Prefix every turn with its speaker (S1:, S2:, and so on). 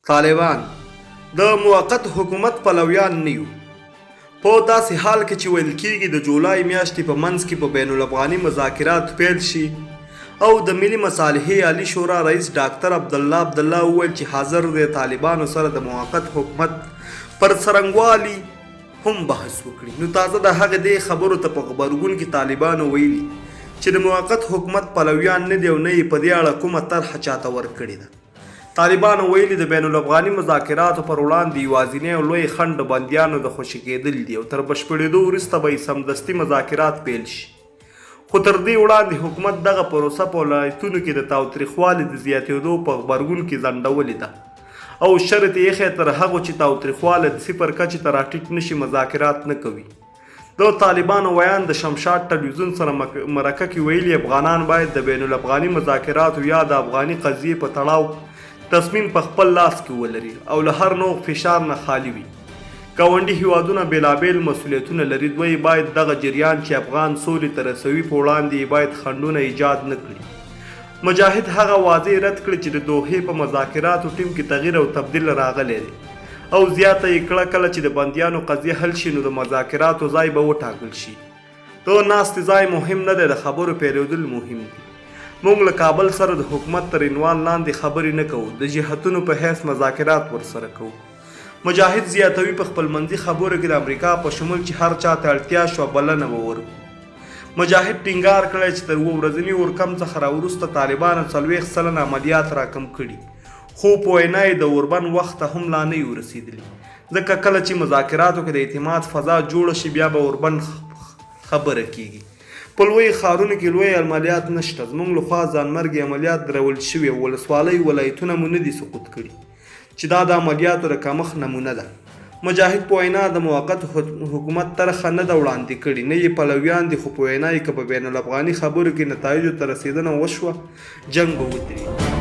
S1: طالبان د موقت حکومت پلویان نه یو. په داسې حال کې چې ویل کېږي د جولای میاشتې په منځ کې په بین الافغاني مذاکرات پیل شي او د ملي مصالحې عالي شورا رئیس ډاکټر عبدالله وویل چې حاضر د طالبانو سره د موقت حکومت پر څرنګوالي هم بحث وکړي. نو تازه د هغه دې خبرو ته په غبرګون کې طالبانو ویلي چې د موقت حکومت پلویان نه دی او نه یې په دې اړه کومه طرحه چاته ورکړې ده. طالبانو ویلي د بین الافغاني مذاکراتو پر وړاندې یوازینی او لوی خنډ د بندیانو د خوشي کېدل دي او تر بشپړېدو وروسته به یې سمدستي مذاکرات پیل شي. خو تر دې وړاندې حکومت دغه پروسه په ولایتونو کې د تاوتریخوالي د زیاتېدو په غبرګون کې ځنډولې ده او شرط یې ایښی تر هغو چې تاوتریخوالی د صفر کچې ته راټیټ نشي مذاکرات نه کوي. د طالبانو ویان د شمشاد ټلویزیون سره مرکه کې ویلي افغانان باید د بین الافغاني مذاکراتو یا د افغاني قضیې په تړاو تصمیم په خپل لاس کې ولري او له هر نوع فشار نه خالی وي. ګاونډي هیوادونه بېلابېل مسؤلیتونه لري. دوی باید دغه جریان چې افغان سولې ته رسوي په وړاندې باید خنډونه ایجاد نه کړي. مجاهد هغه واضح رد کړي چې د دوحې په مذاکراتو ټیم کې تغییر او تبدیل راغلی دی او زیاته یې کړه کله چې د بندیانو قضیه حل شي نو د مذاکراتو ځای به وټاکل شي. د ناستې ځای مهم نه دی، د خبرو پیلېدل مهم دي. موږ له کابل سره د حکومت تر عنوان لاندې خبرې نه کوو، د جهتونو په حیث مذاکرات ورسره کوو. مجاهد زیاتوي په خپل منځي خبرو کې د امریکا په شمول چې هر چا ته اړتیا شوه بلنه به ورکړو. مجاهد ټینګار کړی چې تر اووه ورځني اورکم څخه راوروسته طالبانو 40 سلنه عملیات راکم کړي، خو په وینا یې د اوربند وخت ته هم لا نه یو رسېدلي، ځکه کله چې مذاکراتو کې د اعتماد فضا جوړه شي بیا به اوربند خبره کېږي. په لوی ښارونو کې لوی عملیات نشته. زموږ لخوا ځانمرګي عملیات درول شوي ولسوالۍ ولایتونه مو نه دي سقوط کړي چې دا د عملیاتو د کمښت نمونه ده. مجاهد په وینا د موقت حکومت طرحه نه ده وړاندې کړې، نه یې پلویان دي، خو په وینا یې که په بین الافغاني خبرو کې نتایجو ته رسېدنه وشوه جنګ به ودرېږي.